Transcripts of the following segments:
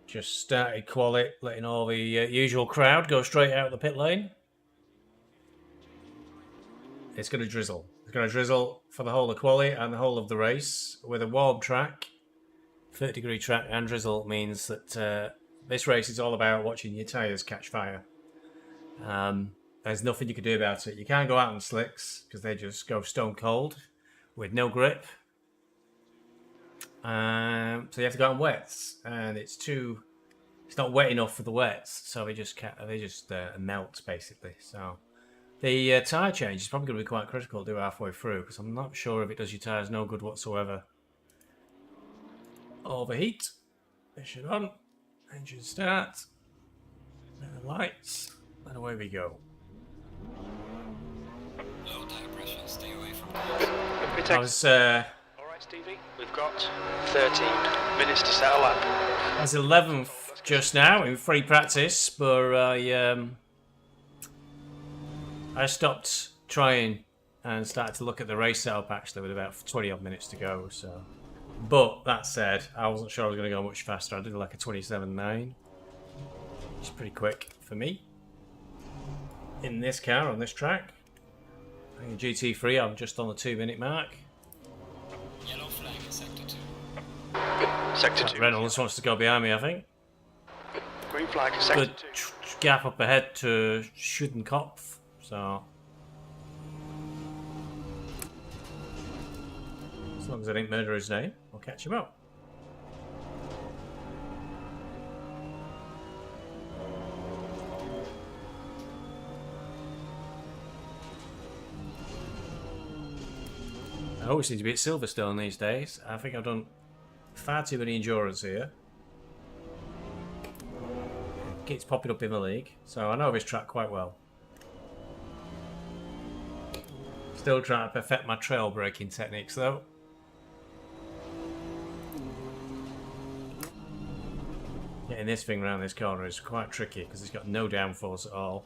Just started quali, letting all the usual crowd go straight out of the pit lane. It's going to drizzle. It's going to drizzle for the whole of quali and the whole of the race. With a warm track, 30-degree track and drizzle means that this race is all about watching your tyres catch fire. There's nothing you can do about it. You can't go out on slicks because they just go stone cold with no grip. So you have to go on wets, and it's not wet enough for the wets, so they just melt basically. So the tyre change is probably going to be quite critical to do halfway through, because I'm not sure if it does your tyres no good whatsoever. Overheat. Mission on. Engine start. And the lights. And away we go. Low tire pressure. Stay away from I was. Alright, Stevie. We've got 13 minutes to set a lap. I was 11th just now in free practice, but I stopped trying and started to look at the race setup actually with about 20 odd minutes to go. So, but that said, I wasn't sure I was going to go much faster. I did like a 27.9, which is pretty quick for me in this car on this track. I think in GT3 I'm just on the 2-minute mark. Yellow flag in sector 2. Sector 2. Reynolds wants to go behind me, I think. Green flag is sector Good 2. gap up ahead to Schudenkopf. So as long as I didn't murder his name, I'll catch him up. I always seem to be at Silverstone these days. I think I've done far too many endurance here. It keeps popping up in the league, so I know this track quite well. Still trying to perfect my trail braking techniques though. Getting this thing around this corner is quite tricky because it's got no downforce at all.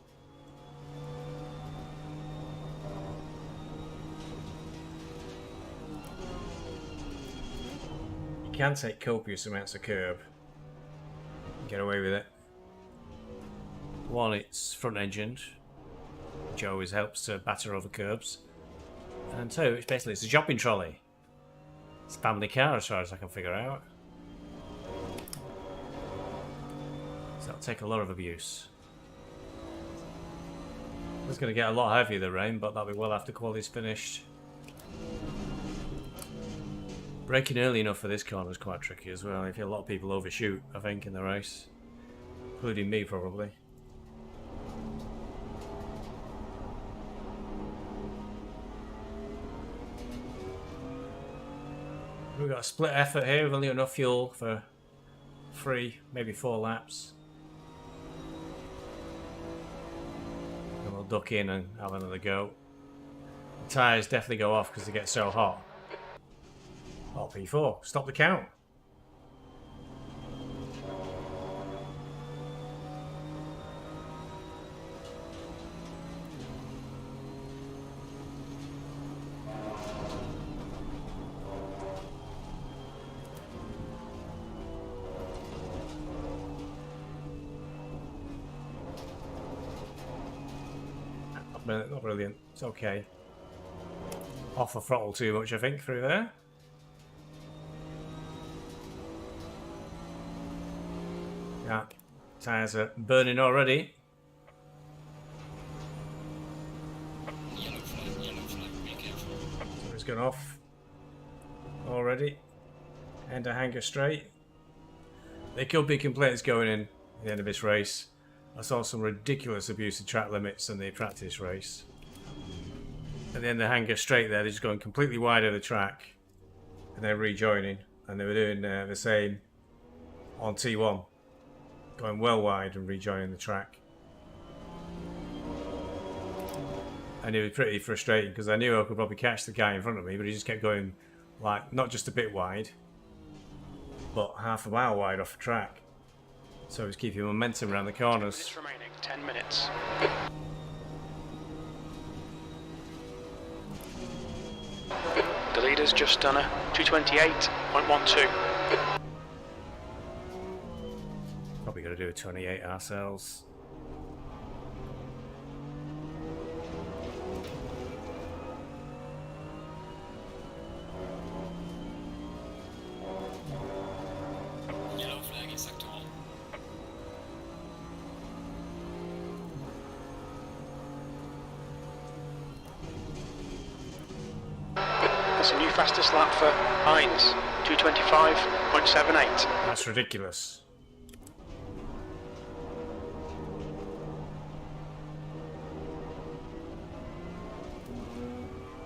You can take copious amounts of curb and get away with it. One, it's front engined, which always helps to batter over curbs. And two, it's a shopping trolley. It's a family car as far as I can figure out. So that'll take a lot of abuse. It's going to get a lot heavier, the rain, but that'll be well after quality's finished. Braking early enough for this corner is quite tricky as well. I feel a lot of people overshoot, I think, in the race. Including me, probably. We've got a split effort here with only enough fuel for 3, maybe 4 laps. And we'll duck in and have another go. The tyres definitely go off because they get so hot. Oh, P4. Stop the count. Not brilliant. It's okay. Off the throttle too much, I think, through there. Yeah, tyres are burning already. Yellow flag, be careful. So it's gone off already. And a hanger straight. There could be complaints going in at the end of this race. I saw some ridiculous abuse of track limits in the practice race. And then the hanger straight there, they're just going completely wide of the track. And they're rejoining. And they were doing the same on T1. Going well wide and rejoining the track. And it was pretty frustrating because I knew I could probably catch the guy in front of me, but he just kept going, like, not just a bit wide, but half a mile wide off the track. So it was keeping momentum around the corners. 10 minutes remaining. 10 minutes. The leader's just done a 228.12. 2:28 ourselves. Yellow flag in sector 1. That's a new fastest lap for Heinz, 2:25.78. That's ridiculous.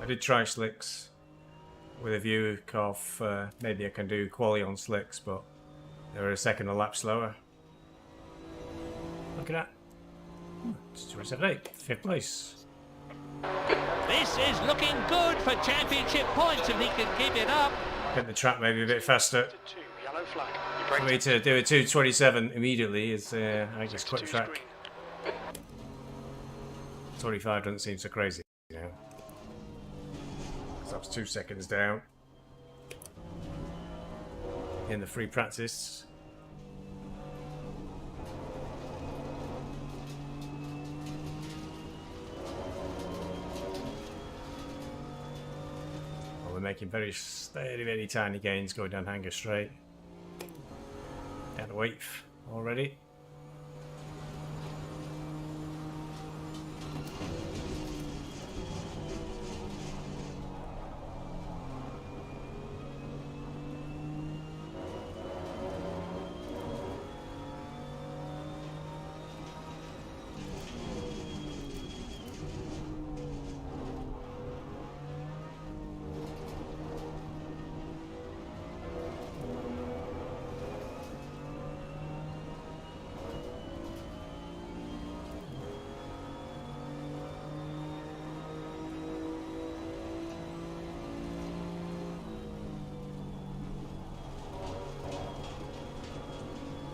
I did try slicks with a view of maybe I can do quali on slicks, but they were a second a lap slower. Look at that. It's 2:78, 5th place. This is looking good for championship points if he can keep it up. Hit the track maybe a bit faster. Sector 2, yellow flag. You For break me to do a 2:27 immediately is, I just quit the Sector 2 track. screen. 25 doesn't seem so crazy, you know. Because I was 2 seconds down in the free practice. Well, we're making very steady, very tiny gains going down Hanger Straight. Down to Waif already.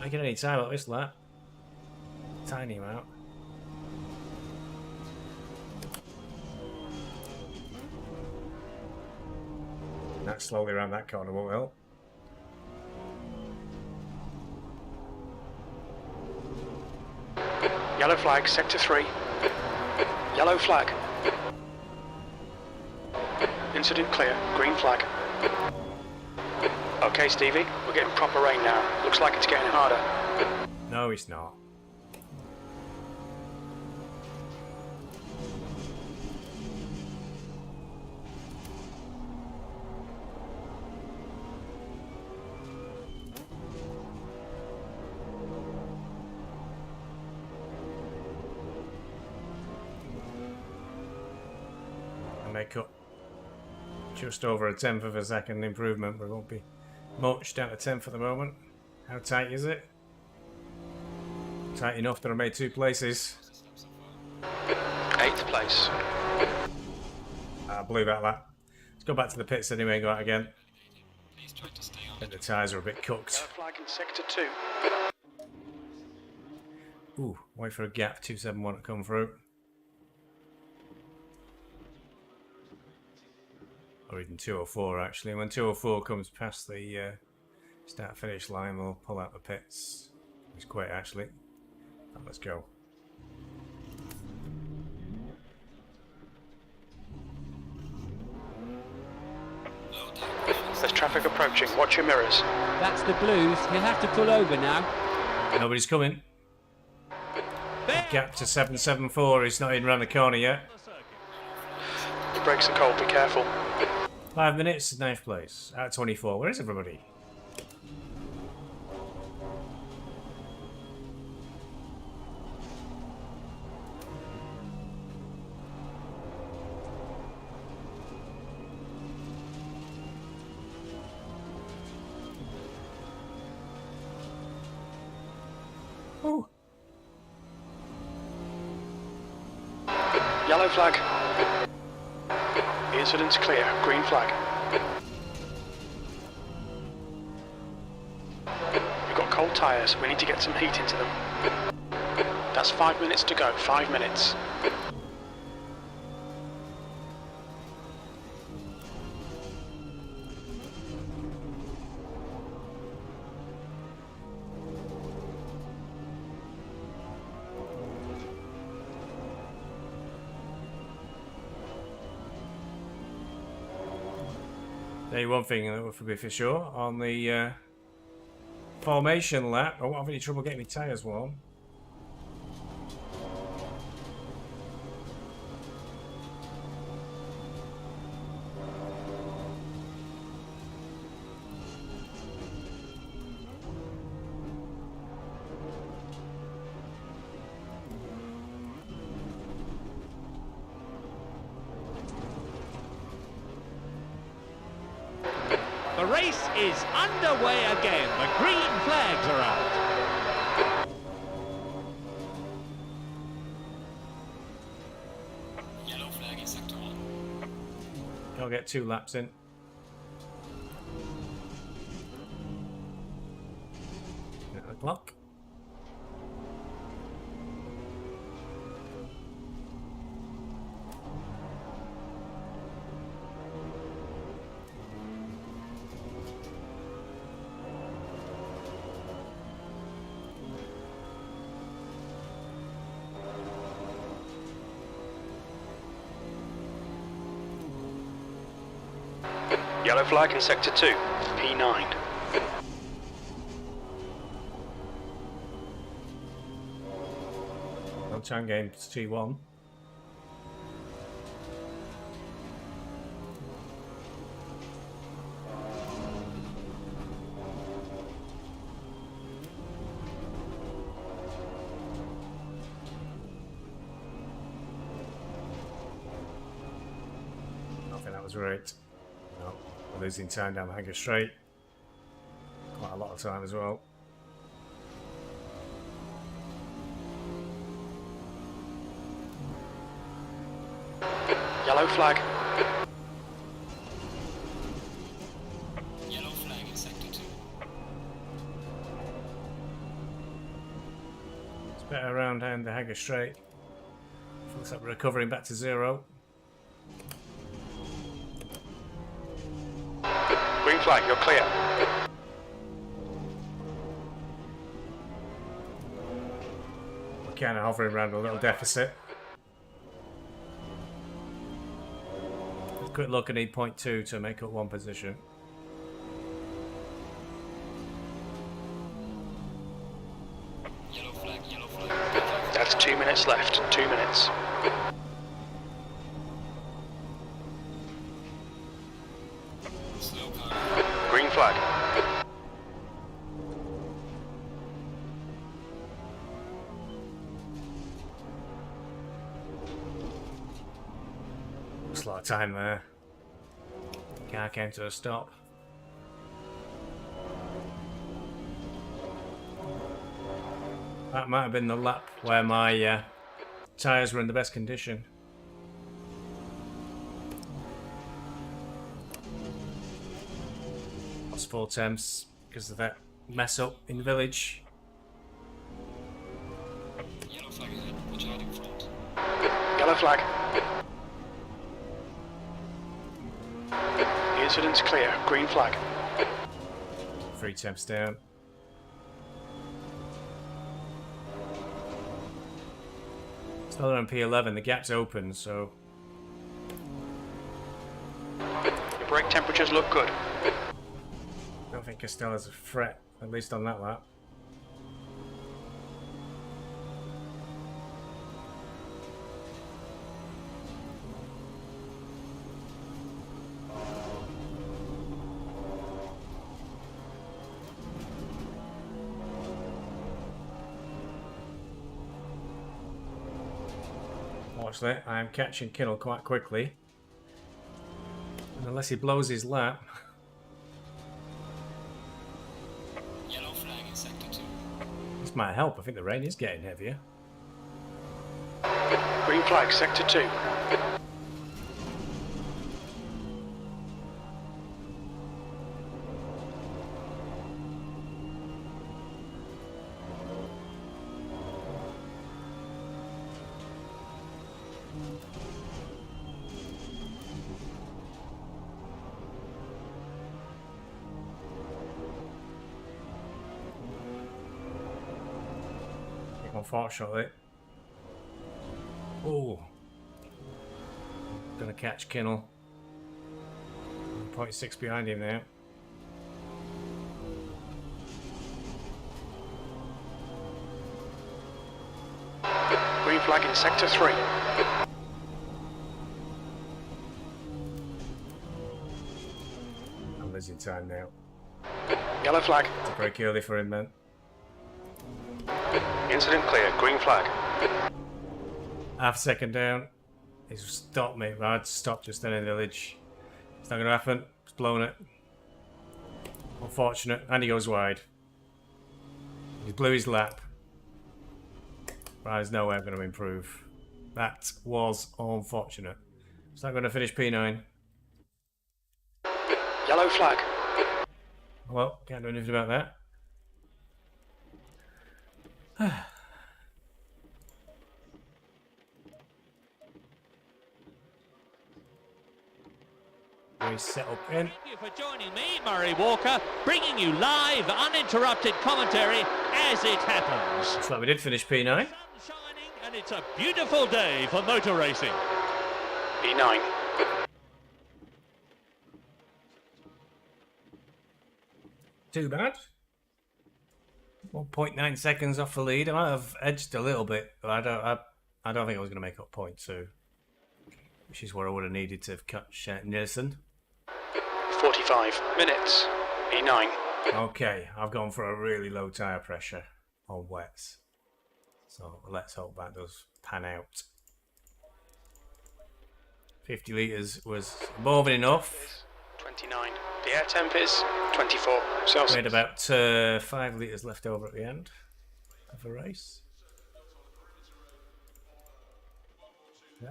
I get any time at this lap. Tiny amount. That slowly around that corner won't help. Yellow flag, sector 3. Yellow flag. Incident clear, green flag. Okay, Stevie, we're getting proper rain now. Looks like it's getting harder. No, it's not. I make up just over a 1/10 of a second improvement, but it won't be much. Down to 10th at the moment. How tight is it? Tight enough that I made 2 places. 8th place. I blew that lap. Let's go back to the pits anyway and go out again. Please try to stay on I think the tyres are a bit cooked. Yellow flag in sector 2. Ooh, wait for a gap 271 to come through. Or even 204 actually. When 204 comes past the start finish line, we'll pull out the pits. It's quick actually. Right, let's go. low tire pressure. There's traffic approaching. Watch your mirrors. That's the blues. He'll have to pull over now. Nobody's coming. There. Gap to 774. He's not even around the corner yet. The brakes are cold. Be careful. 5 minutes, 9th place. Out of 24. Where is everybody? Oh, Yellow flag. The incident's clear. Green flag. We've got cold tyres. We need to get some heat into them. That's 5 minutes to go. 5 minutes. Tell you one thing that would be for sure on the formation lap. I won't have any trouble getting my tyres warm. The race is underway again. The green flags are out. Yellow flag in sector 1. I'll get 2 laps in. At the clock. Yellow flag in sector 2, P9. No time games T1. I think that was right. No, we're losing time down the Hanger Straight. Quite a lot of time as well. Yellow flag. Yellow flag in sector 2. It's better around down the Hanger Straight. Looks like we're recovering back to 0. Green flag, you're clear. We're kind of hovering around a little deficit. Quick look, I need 0.2 to make up 1 position. Yellow flag, yellow flag. That's 2 minutes left, 2 minutes. Slow car. Green flag. Looks like time there. Car came to a stop. That might have been the lap where my tyres were in the best condition. Lost 4 temps because of that mess up in the village. Yellow flag ahead. Watch out in front. Yellow flag. The incident's clear. Green flag. 3 temps down. Still on P11, the gap's open, so Your brake temperatures look good. I don't think Costella's a threat, at least on that lap. Fortunately, I'm catching Kittle quite quickly. And unless he blows his lap, Yellow flag in sector 2. this might help. I think the rain is getting heavier. Green flag, sector 2. Unfortunately. Oh. Gonna catch Kinnell. 0.6 behind him now. Green flag in sector 3. I'm losing time now. Yellow flag. It's a break early for him, man. Incident clear. Green flag. Half second down. He's stopped me. I'd stopped just then in the village. It's not going to happen. He's blown it. Unfortunate. And he goes wide. He blew his lap. But there's no way I'm going to improve. That was unfortunate. He's not going to finish P9. Yellow flag. Well, can't do anything about that. We set up in. Thank you for joining me, Murray Walker, bringing you live, uninterrupted commentary as it happens. Looks like we did finish P9. Sun shining, and it's a beautiful day for motor racing. E9. Too bad. 1.9 seconds off the lead. I might have edged a little bit, but I don't think I was going to make up 0.2, which is where I would have needed to have cut Nielsen. 45 minutes. E9. Okay, I've gone for a really low tyre pressure on wets. So let's hope that does pan out. 50 litres was more than enough. 29. The air temp is 24 We Celsius. had about 5 litres left over at the end of the race. Yeah.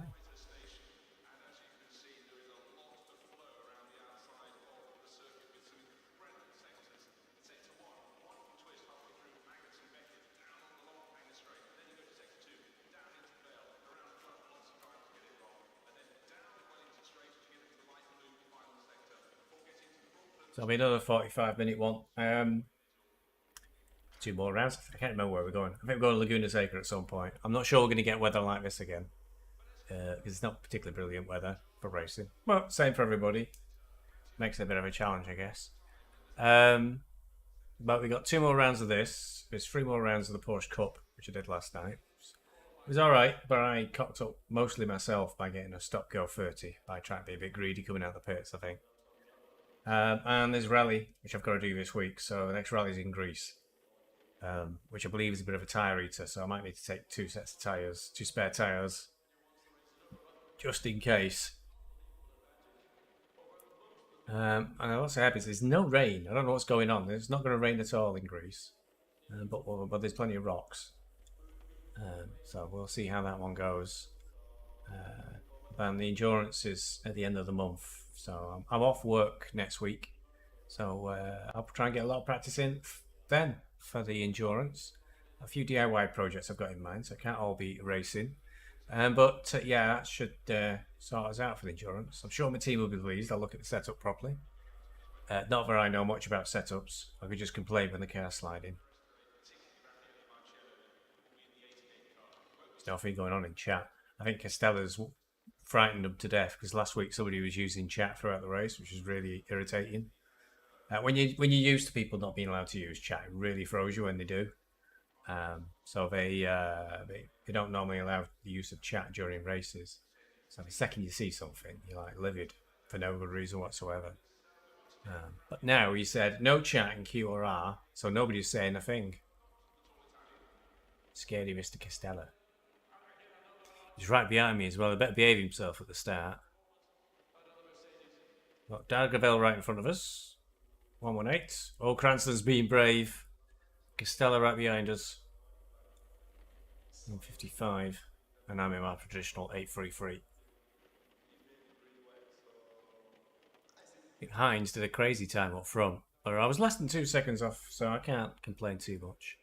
So it'll be another 45-minute one. 2 more rounds. I can't remember where we're going. I think we're going to Laguna Seca at some point. I'm not sure we're going to get weather like this again. Because it's not particularly brilliant weather for racing. Well, same for everybody. Makes it a bit of a challenge, I guess. But we got 2 more rounds of this. There's 3 more rounds of the Porsche Cup, which I did last night. It was alright, but I cocked up mostly myself by getting a stop-go 30 by trying to be a bit greedy coming out of the pits, I think. And there's rally, which I've got to do this week. So the next rally is in Greece, which I believe is a bit of a tyre eater. So I might need to take 2 sets of tyres, 2 spare tyres, just in case. And I'm also happy there's no rain. I don't know what's going on. It's not going to rain at all in Greece, but there's plenty of rocks. So we'll see how that one goes. And the endurance is at the end of the month. So I'm off work next week. So I'll try and get a lot of practice in then for the endurance. A few DIY projects I've got in mind, so it can't all be racing. But yeah, that should sort us out for the endurance. I'm sure my team will be pleased. I'll look at the setup properly. Not that I know much about setups. I could just complain when the car's sliding. There's nothing going on in chat. I think Castella's frightened them to death because last week somebody was using chat throughout the race, which was really irritating. When you're used to people not being allowed to use chat, it really throws you when they do. So they don't normally allow the use of chat during races. So the second you see something, you're like livid for no good reason whatsoever. But now he said no chat in Q or R, so nobody's saying a thing. Scaredy Mr. Castella. He's right behind me as well. He better behave himself at the start. Got Dargavel right in front of us. 118. Oh, Cranston's being brave. Castella right behind us. 155. And I'm in my traditional 833. I think Hines did a crazy time up front. But I was less than 2 seconds off, so I can't complain too much.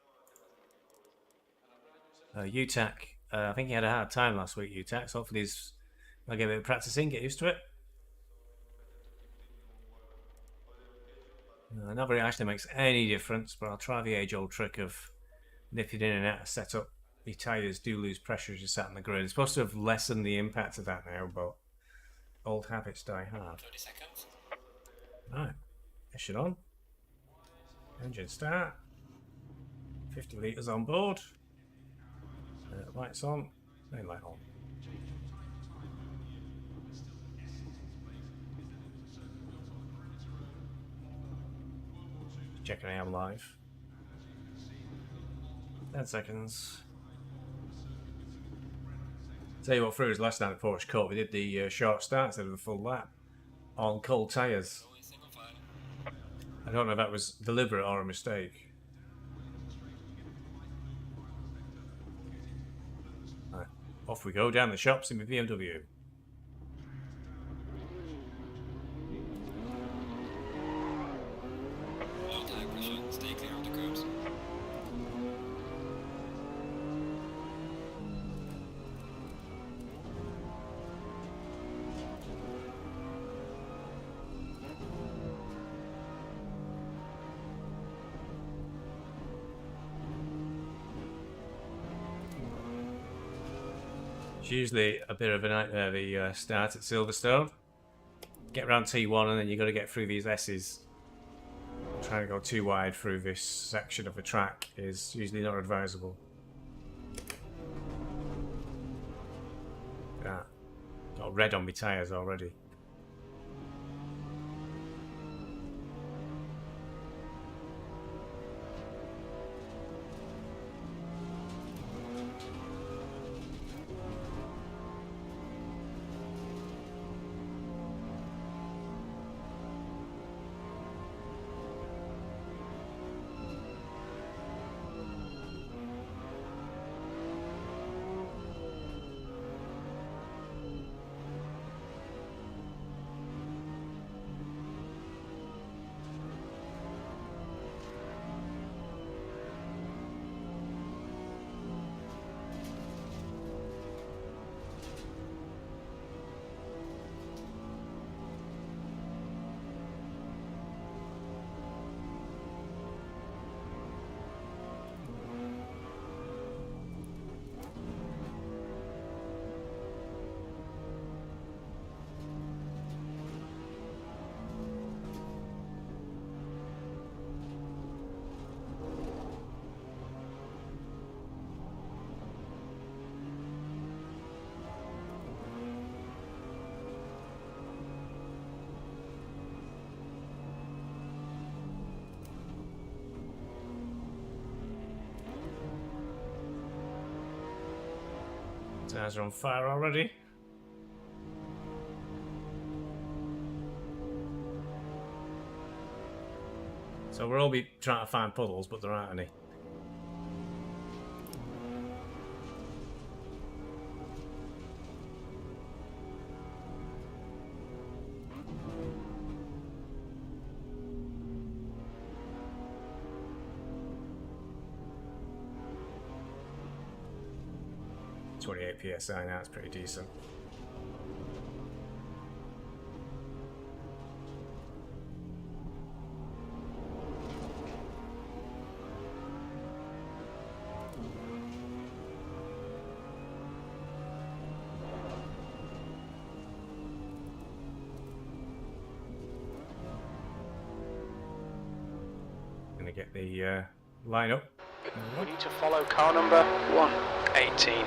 UTAC. I think he had a hard time last week, UTAC. So hopefully I'll get a bit of practicing, get used to it. Not very actually makes any difference, but I'll try the age-old trick of nipping in and out of setup. The tyres do lose pressure as you sat on the grid. It's supposed to have lessened the impact of that now, but old habits die hard. 30 seconds. Right, mission on. Engine start. 50 litres on board. Lights on. Main light on. Checking I am live. 10 seconds. Tell you what threw us last night at Porsche Cup, we did the short start instead of the full lap on cold tyres. Going single file. I don't know if that was deliberate or a mistake. Right, off we go down the shops in my BMW. Low tire pressure. Stay clear of the curbs. It's usually a bit of a nightmare, the start at Silverstone. Get around T1 and then you've got to get through these S's. Trying to go too wide through this section of the track is usually not advisable. Yeah, got red on my tyres already. Tyres are on fire already. So we'll all be trying to find puddles, but there aren't any. PSI now, it's pretty decent. Gonna get the line up. We need to follow car number 118.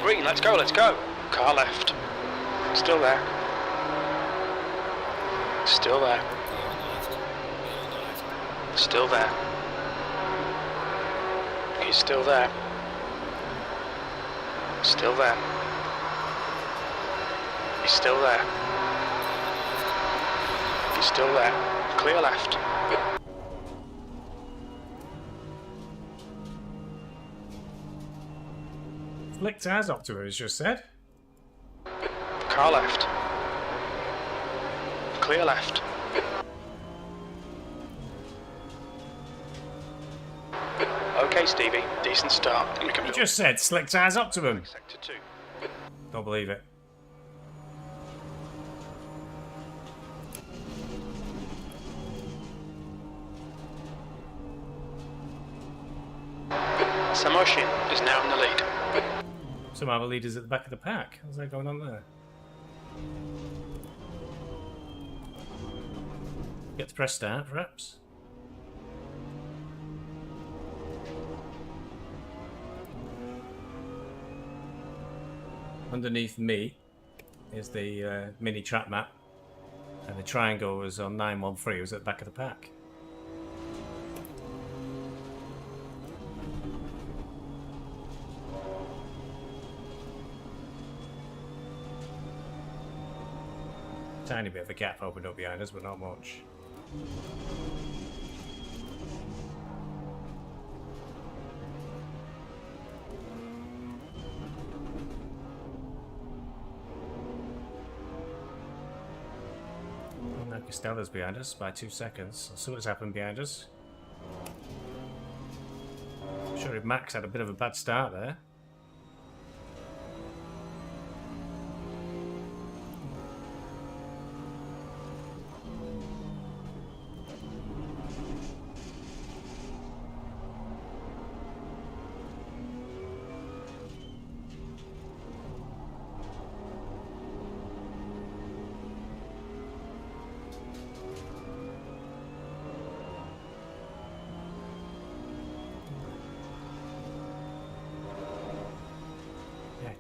Green, let's go, let's go. Car left. Still there. Still there. Still there. He's still there. Still there. He's still there. He's still there. Clear left. Flick tyres up to her, as just said. Car left. Clear left. Okay, Stevie. Decent start. We can He just said slick tyres up to him. Sector 2. Don't believe it. Samoshin is now in the lead. Some other leaders at the back of the pack. What's that going on there? Get to press start, perhaps. Underneath me is the mini track map, and the triangle was on 913. It was at the back of the pack. Tiny bit of a gap opened up behind us, but not much. Now Costella's behind us by 2 seconds. Let's see what's happened behind us. Sure, Max had a bit of a bad start there.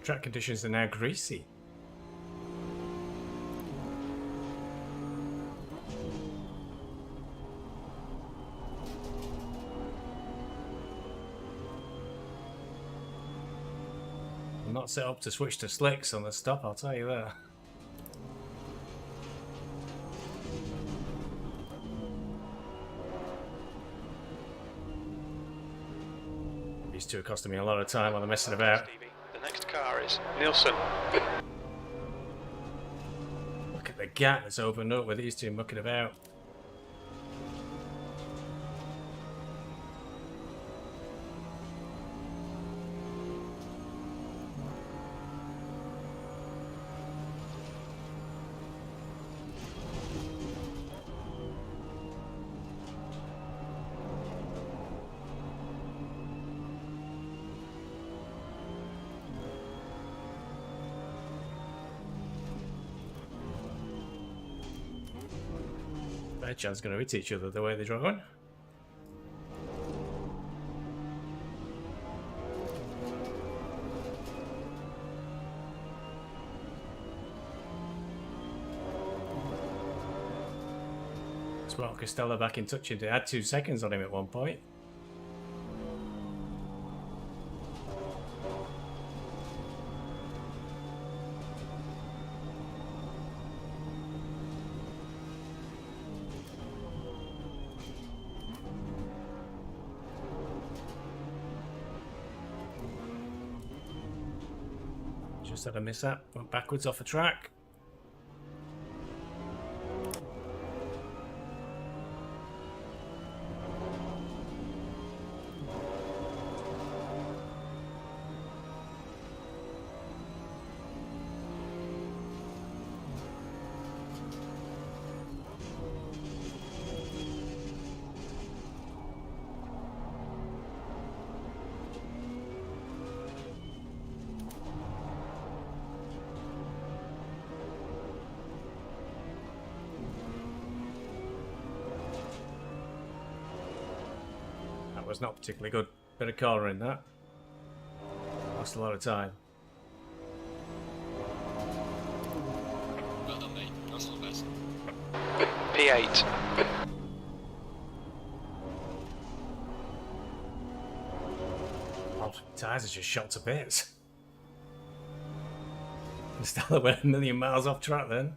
Track conditions are now greasy. I'm not set up to switch to slicks on the stop, I'll tell you that. These two are costing me a lot of time while I'm messing about. The next car is Nielsen. Look at the gap that's opened up with these two mucking about. Bad chance going to hit each other the way they're going. It's brought Costella back in touch. They had 2 seconds on him at one point. Just had a mishap, went backwards off the track. Was not particularly good. Bit of corner in that. Lost a lot of time. Well done, mate. That's not bad. P8. tyres are just shot to bits. And still went a million miles off track then.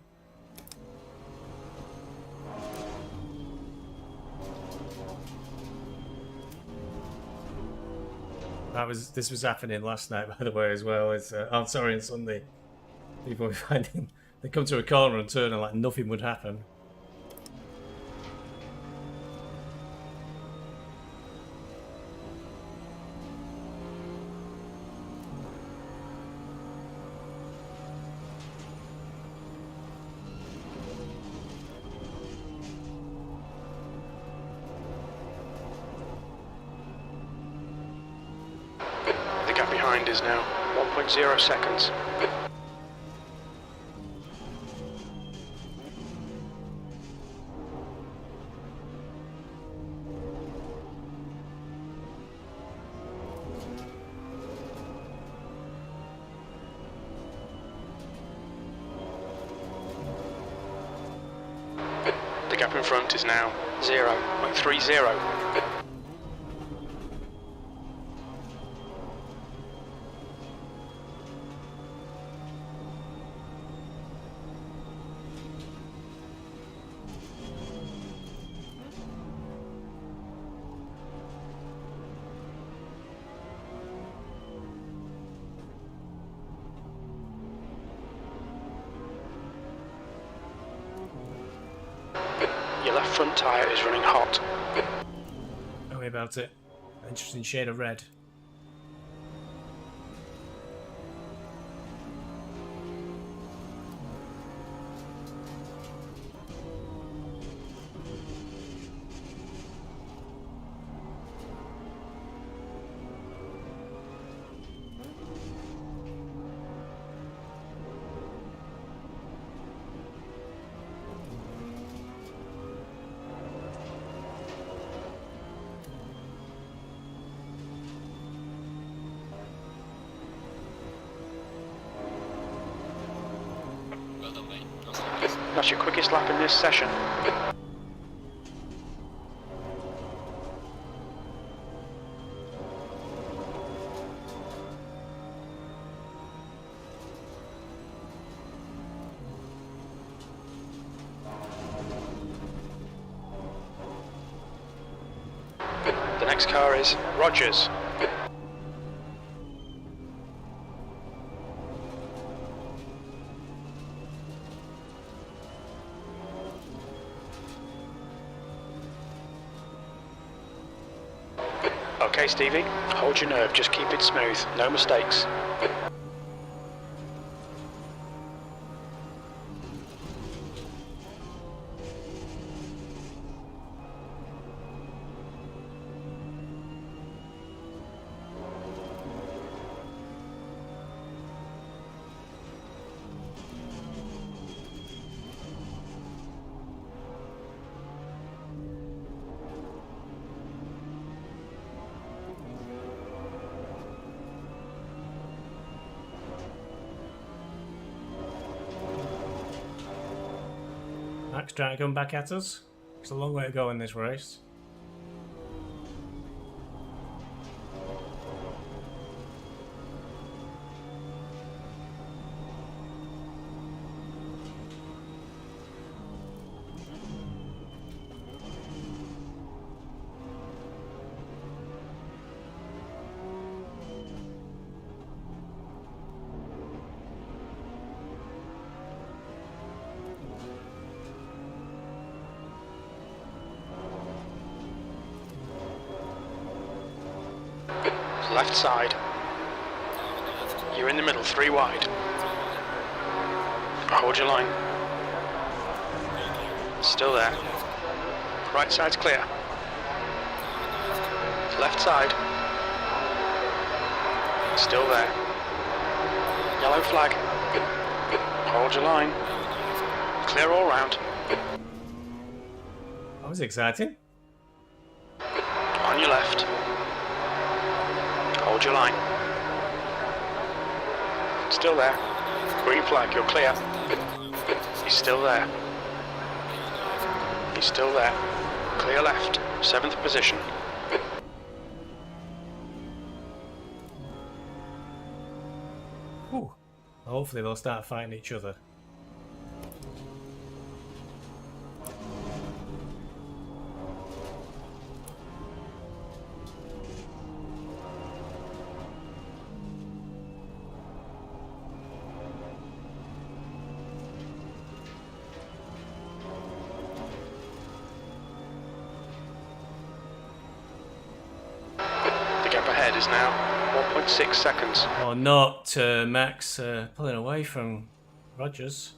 This was happening last night, by the way, as well. It's on Sunday. People were finding they come to a corner and turn and like nothing would happen. The gap behind is now 1.0 seconds. The gap in front is now 0.30. Your left front tyre is running hot. Don't worry about it. Interesting shade of red. Well done, mate. Cross. That's your quickest lap in this session. The next car is Rogers. Okay, Stevie, hold your nerve, just keep it smooth, no mistakes. Max trying to come back at us. It's a long way to go in this race. Left side. You're in the middle, 3 wide. Hold your line. Still there. Right side's clear. Left side. Still there. Yellow flag. Hold your line. Clear all round. That was exciting. On your left. Hold your line. Still there. Green flag, you're clear. He's still there. He's still there. Clear left, 7th position. Hopefully they'll start fighting each other. The gap ahead is now 1.6 seconds. Or not, Max pulling away from Rogers.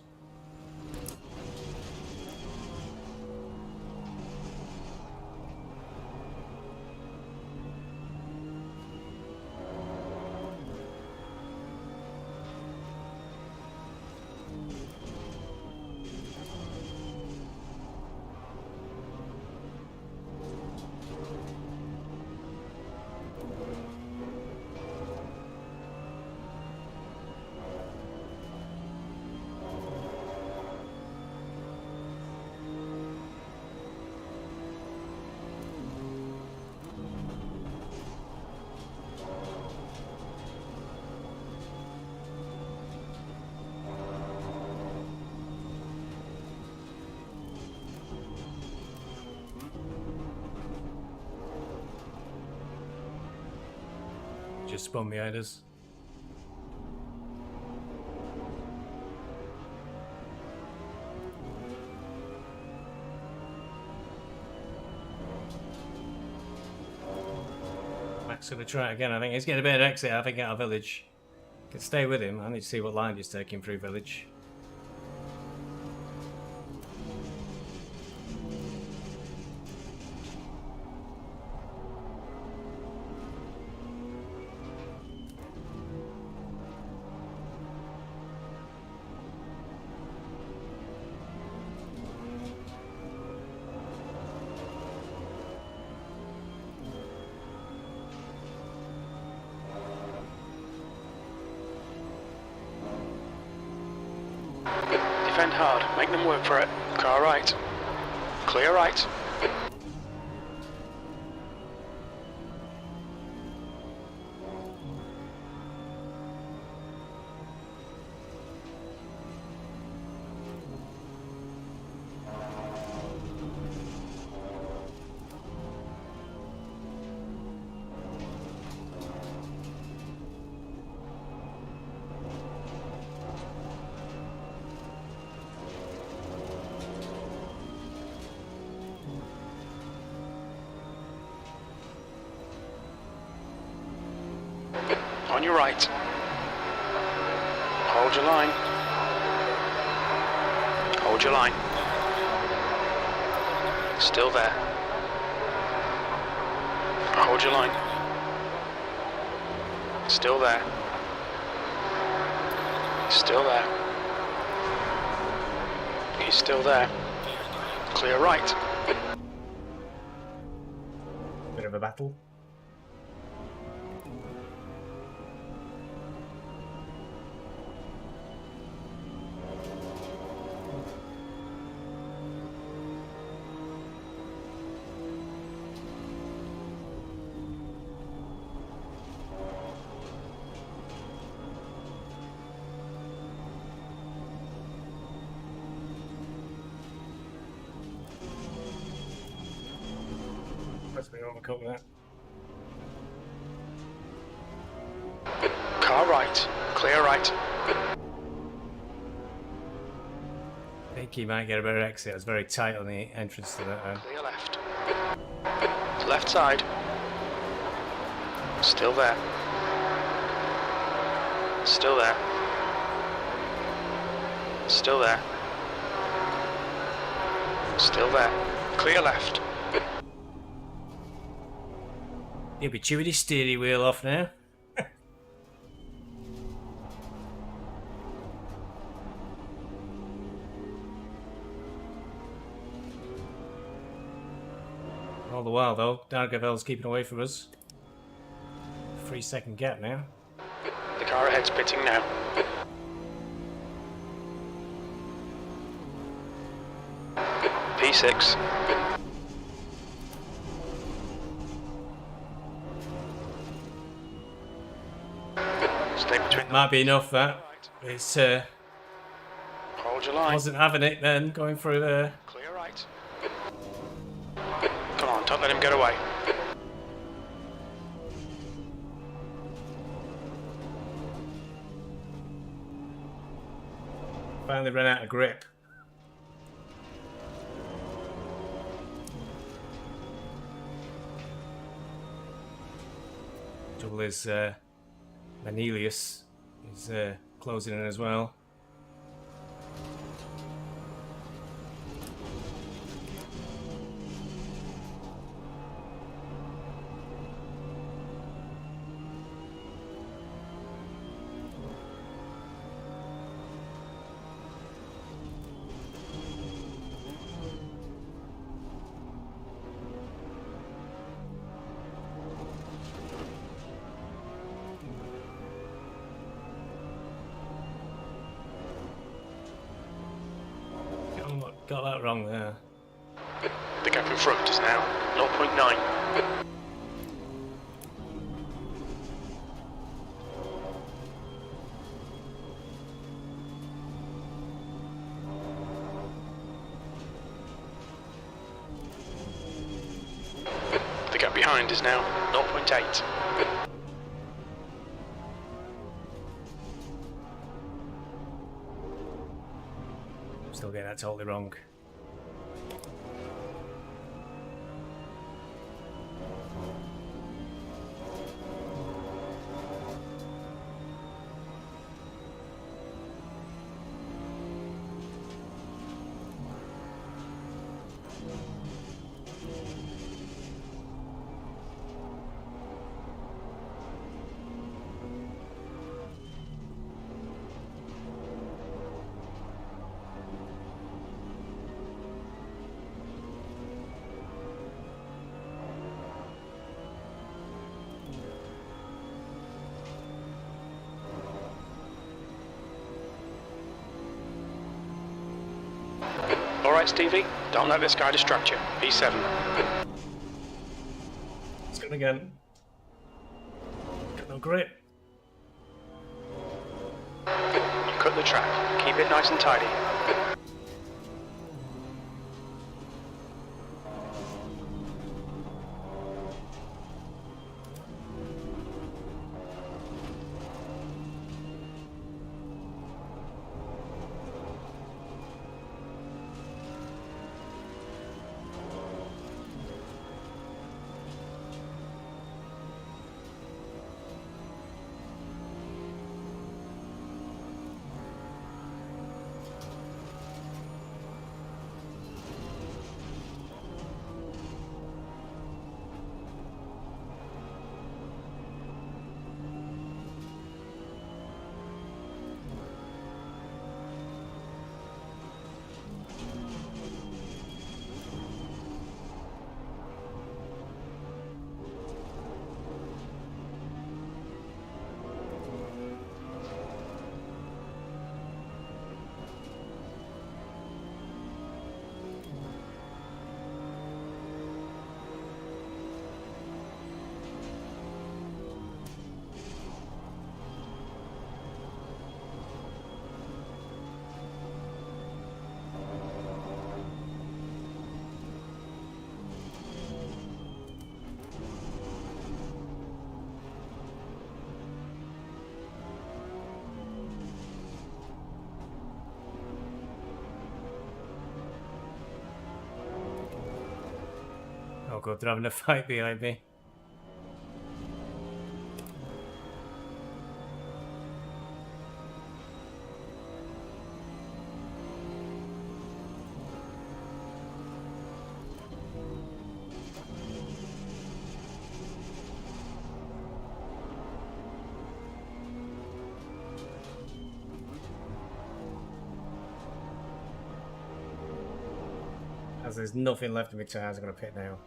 Just spun behind us. Max gonna try it again. I think he's getting a better exit. I think out of village. Can stay with him. I need to see what line he's taking through village. Defend hard, make them work for it. Car right. Clear right. On your right. Hold your line. Hold your line. Still there. Hold your line. Still there. Still there. He's still there. Clear right. Bit of a battle. Let's be overcut with that. Car right. Clear right. I think he might get a better exit. It's very tight on the entrance to that. Clear left. Left side. Still there. Still there. Still there. Still there. Clear left. He'll be chewing his steering wheel off now. All the while though, Dargavel's keeping away from us. 3-second gap now. The car ahead's pitting now. P6. Stay between. Might be enough that. Right. It's Hold your line. wasn't having it then, going through there. Clear right. Come on, don't let him get away. Finally ran out of grip. Trouble is, Manelius is closing in as well. Got that wrong there. The gap in front is now 0.9. The gap behind is now 0.8. Still getting that totally wrong. Alright, Stevie, don't let this guy distract you. P7. It's going again. Got no grip. You cut the track. Keep it nice and tidy. Oh god, they're having a fight behind me. As there's nothing left of my tyres, I'm going to pit now.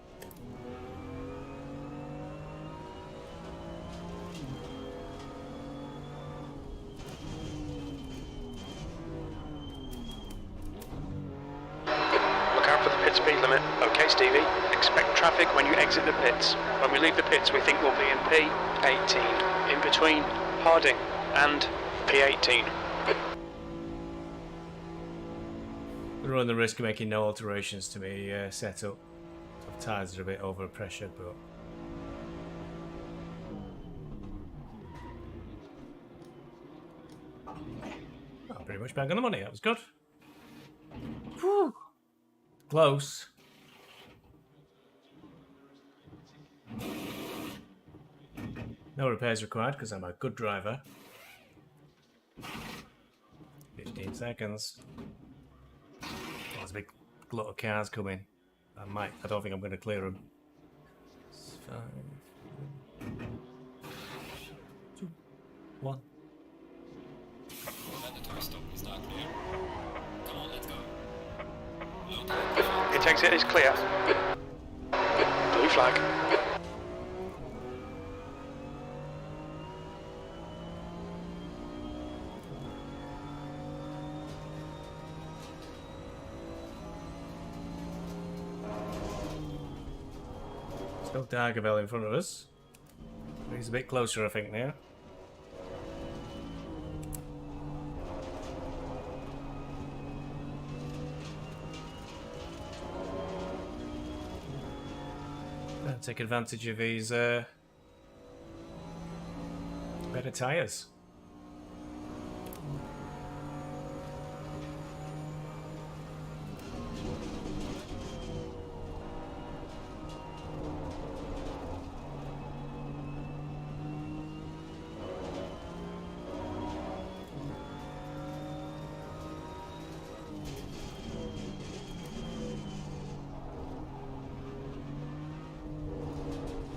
Look out for the pit speed limit. Okay, Stevie. Expect traffic when you exit the pits. When we leave the pits, we think we'll be in P18. In between Harding and P18. We run the risk of making no alterations to my setup. The tyres are a bit over pressure, but I'm pretty much bang on the money. That was good. Whew. Close. No repairs required because I'm a good driver. 15 seconds. There's a big lot of cars coming. I don't think I'm going to clear them. 5, 2, 1. Let the tire stop. It's not clear. Come on, let's go. Low tire pressure. Its exit is clear. Blue flag. Still Dargaville in front of us. He's a bit closer, I think, now. Take advantage of these better tyres.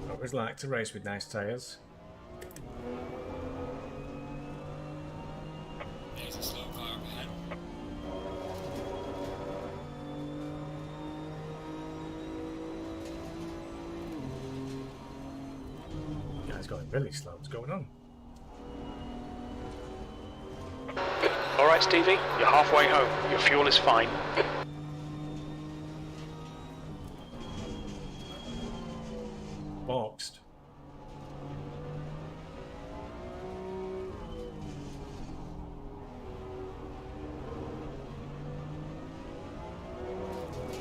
I always like to race with nice tyres. There's a slow car up ahead. Guy's going really slow. What's going on? Alright, Stevie, you're halfway home. Your fuel is fine. Boxed.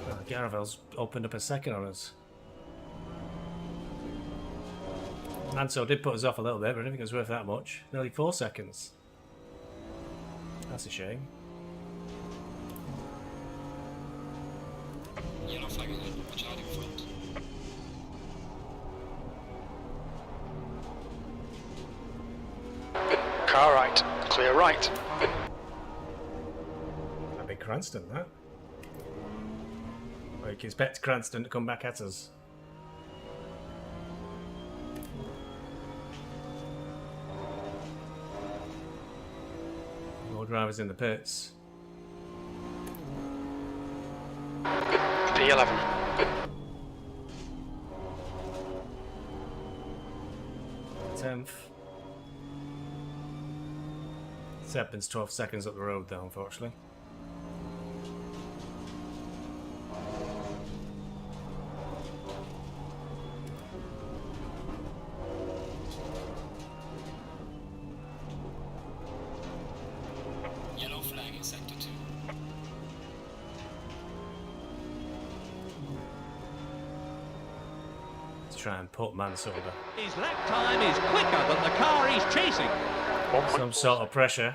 Oh, Garavel's opened up a second on us. Manso did put us off a little bit, but I don't think it was worth that much. Nearly 4 seconds. That's a shame. Yellow flag ahead. Watch out in front. Car right. Clear right. That'd be Cranston, that. We can expect Cranston to come back at us. More drivers in the pits. P11. Tenth. Seppin's 12 seconds up the road though, unfortunately. Yellow flag in sector 2. Let's try and put Manso under His lap time is quicker than the car he's chasing. some sort of pressure.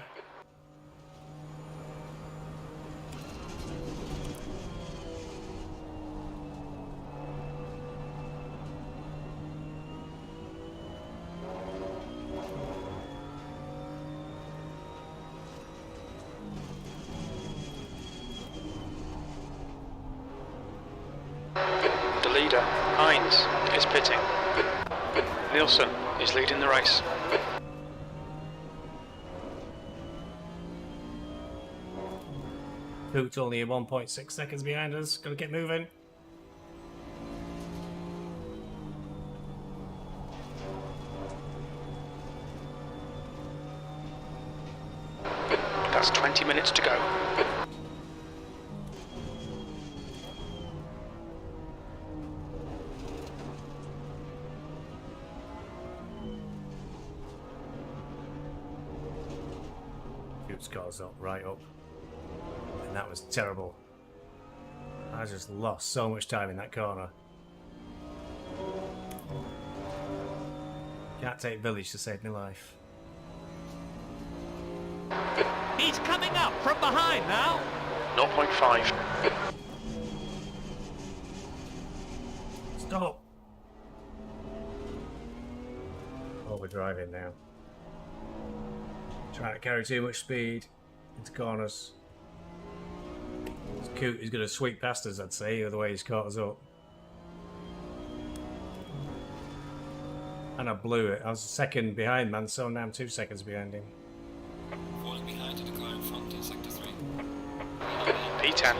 The leader, Hines, is pitting. Nielsen is leading the race. Hoot's only 1.6 seconds behind us. Gotta get moving. That's 20 minutes to go. Hoot's car's up, right up. And that was terrible. I just lost so much time in that corner. Can't take village to save my life. He's coming up from behind now. 0.5. Stop! Overdriving now. Trying to carry too much speed into corners. He's going to sweep past us, I'd say, the way he's caught us up. And I blew it. I was second behind, man, so now I'm 2 seconds behind him. Falling behind to the car in front in sector 3. P10.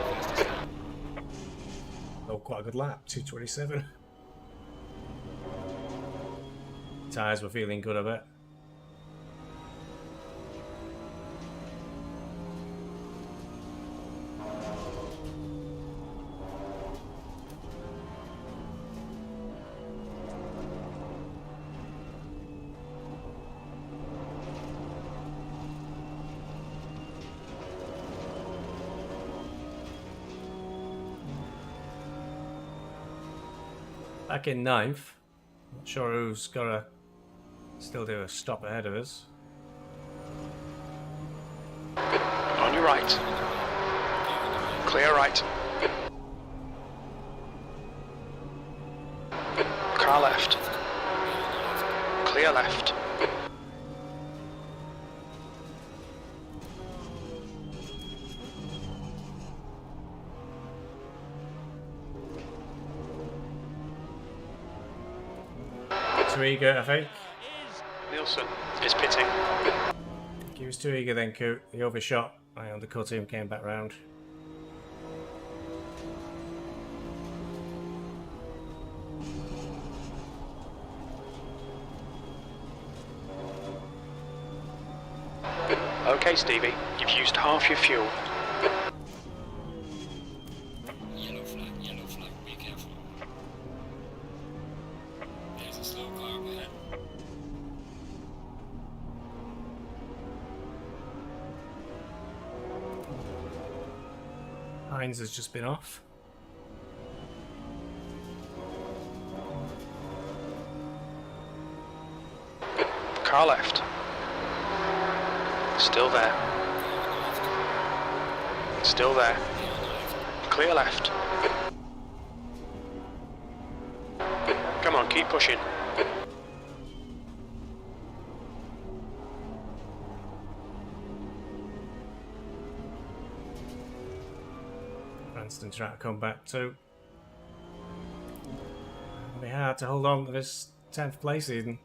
Oh, quite a good lap, 2:27. Tyres were feeling good, I bet. Back in 9th. Not sure who's got to still do a stop ahead of us. On your right. Clear right. Car left. Clear left. Too eager, I think. Nielsen is pitting. He was too eager then, Coot. He overshot. I undercut him, came back round. Okay, Stevie, you've used half your fuel. Yellow flag, be careful. There's a slow car up ahead. Hines has just been off. Car left. Still there. Still there. Clear left. Come on, keep pushing. Cranston trying to come back too. It'll be hard to hold on to this 10th place even.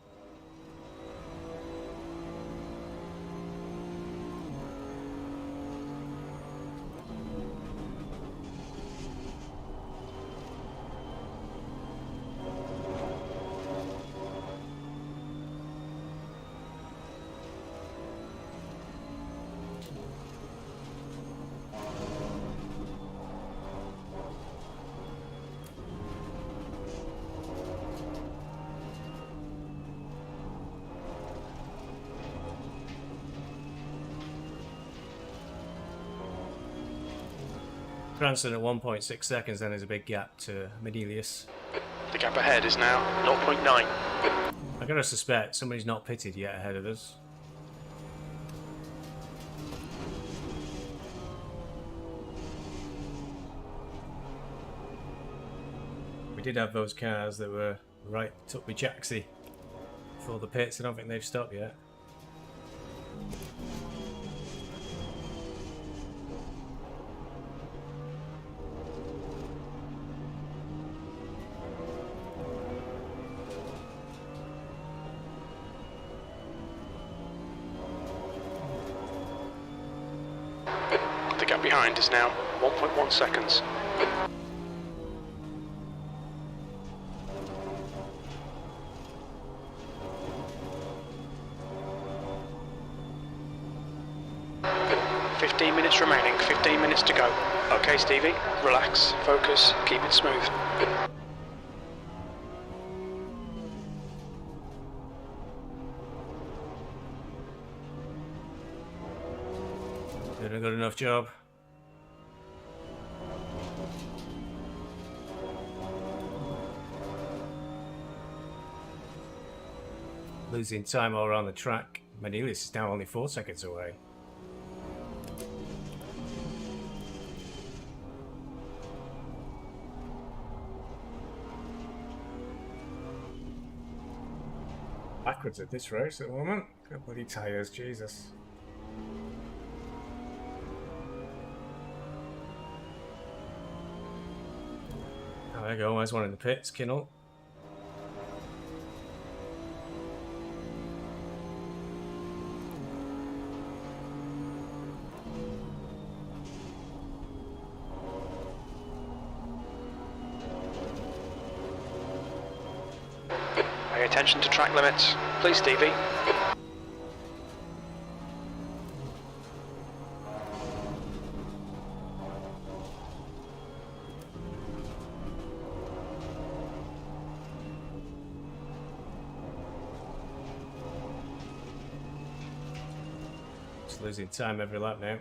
Cranston at 1.6 seconds, then there's a big gap to Medelius. The gap ahead is now 0.9. I gotta suspect somebody's not pitted yet ahead of us. We did have those cars that were right up with Jaxie for the pits. I don't think they've stopped yet. The gap behind is now 1.1 seconds. Minutes remaining, 15 minutes to go. Okay, Stevie, relax, focus, keep it smooth. Doing a good enough job. Losing time all around the track. Manilius is now only 4 seconds away. Backwards at this race at the moment. Got bloody tyres, Jesus. Oh, there you go, there's one in the pits, Kinnell. Pay attention to track limits. Please, Stevie. Just losing time every lap now.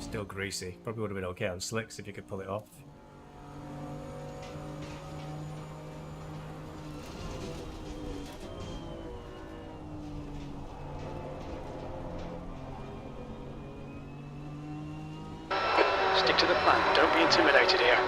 Still greasy. Probably would have been okay on slicks if you could pull it off. Stick to the plan. Don't be intimidated here.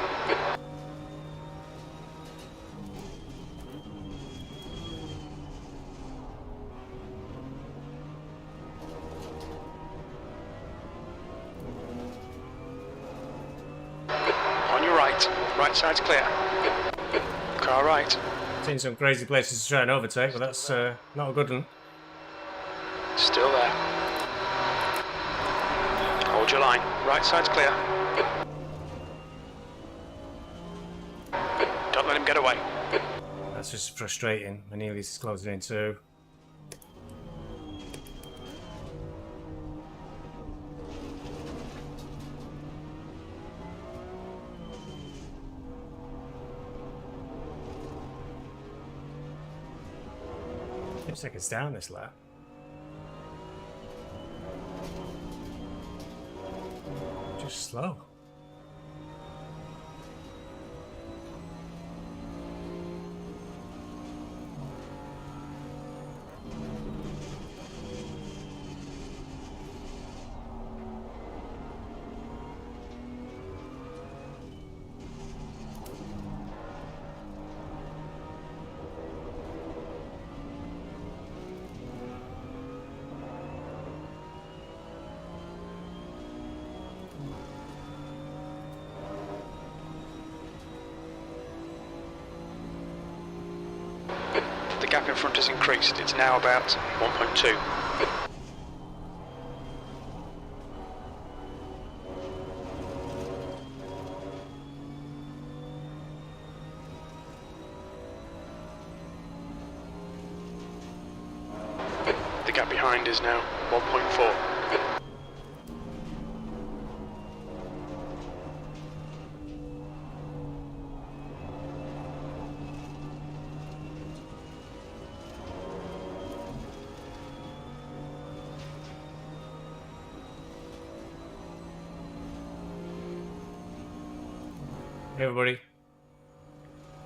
Right side's clear. Car right. Seen some crazy places to try and overtake, but that's not a good one. Still there. Hold your line. Right side's clear. Don't let him get away. That's just frustrating. Manilius is closing in too. Seconds down this lap. Just slow. The gap in front has increased. It's now about 1.2. The gap behind is now 1.4. Hey everybody.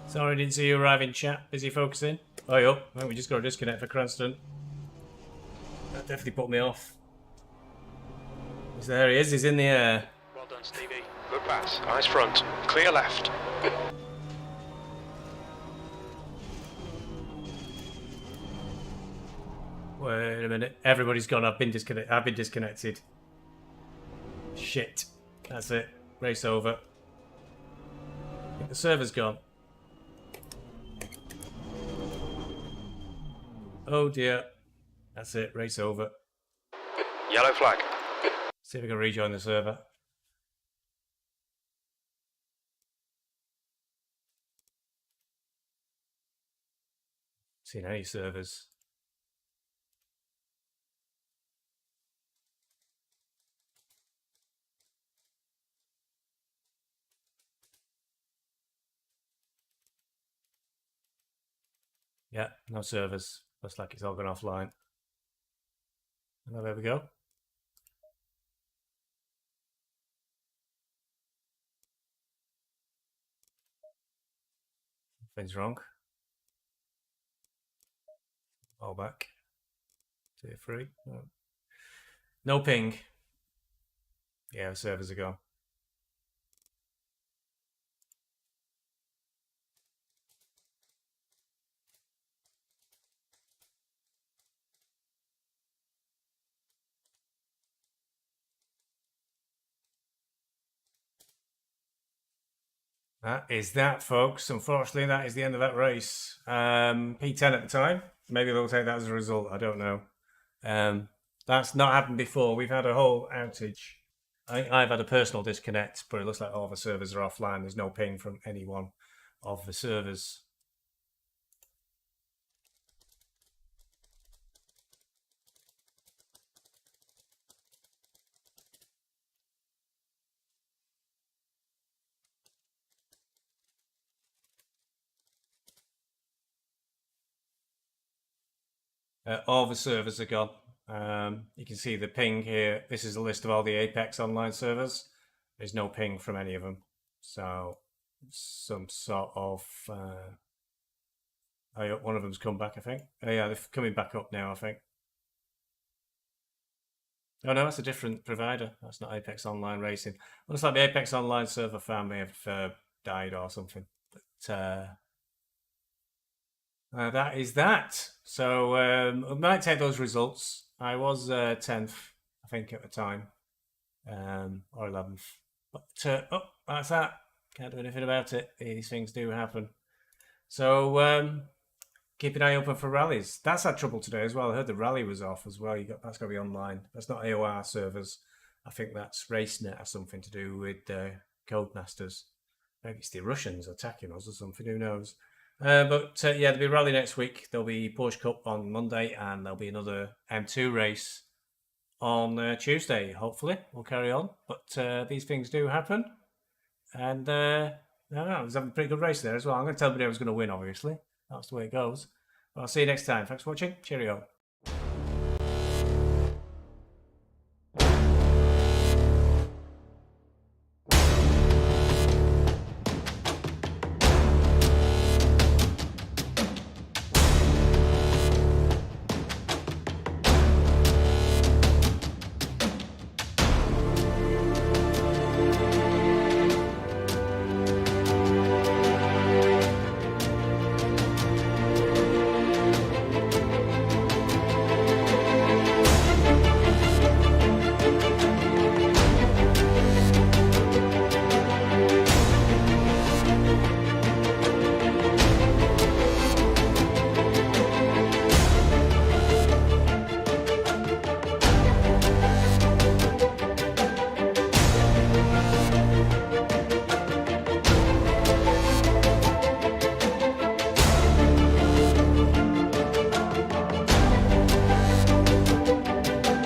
Sorry I didn't see you arrive in chat. Busy focusing. Oh, yup. I think we just got a disconnect for Cranston. That definitely put me off. There he is. He's in the air. Well done, Stevie. Good pass. Eyes front. Clear left. Wait a minute. Everybody's gone. I've been disconnected. Shit. That's it. Race over. I think the server's gone. Oh dear. That's it. Race over. Yellow flag. See if we can rejoin the server. Seen any servers. Yeah, no servers. Looks like it's all gone offline. Oh, there we go. Something's wrong. All back. Tier 3. No ping. Yeah, the servers are gone. That is that, folks. Unfortunately, that is the end of that race. P10 at the time. Maybe they'll take that as a result. I don't know. That's not happened before. We've had a whole outage. I've had a personal disconnect, but it looks like all the servers are offline. There's no ping from any one of the servers. All the servers are gone. You can see the ping here. This is a list of all the Apex online servers. There's no ping from any of them. So some sort of... one of them's come back, I think. Oh, yeah, they're coming back up now, I think. Oh, no, that's a different provider. That's not Apex Online Racing. Looks like the Apex Online server farm may have died or something. But that is that. So I might take those results. I was 10th, I think, at the time, or 11th. But that's that. Can't do anything about it. These things do happen. So keep an eye open for rallies. That's had trouble today as well. I heard the rally was off as well. That's got to be online. That's not AOR servers. I think that's RaceNet or something to do with Codemasters. Maybe it's the Russians attacking us or something. Who knows? But yeah, there'll be a rally next week. There'll be Porsche Cup on Monday, and there'll be another M2 race on Tuesday. Hopefully, we'll carry on. But these things do happen, and I was having a pretty good race there as well. I'm going to tell everybody I was going to win. Obviously, that's the way it goes. Well, I'll see you next time. Thanks for watching. Cheerio.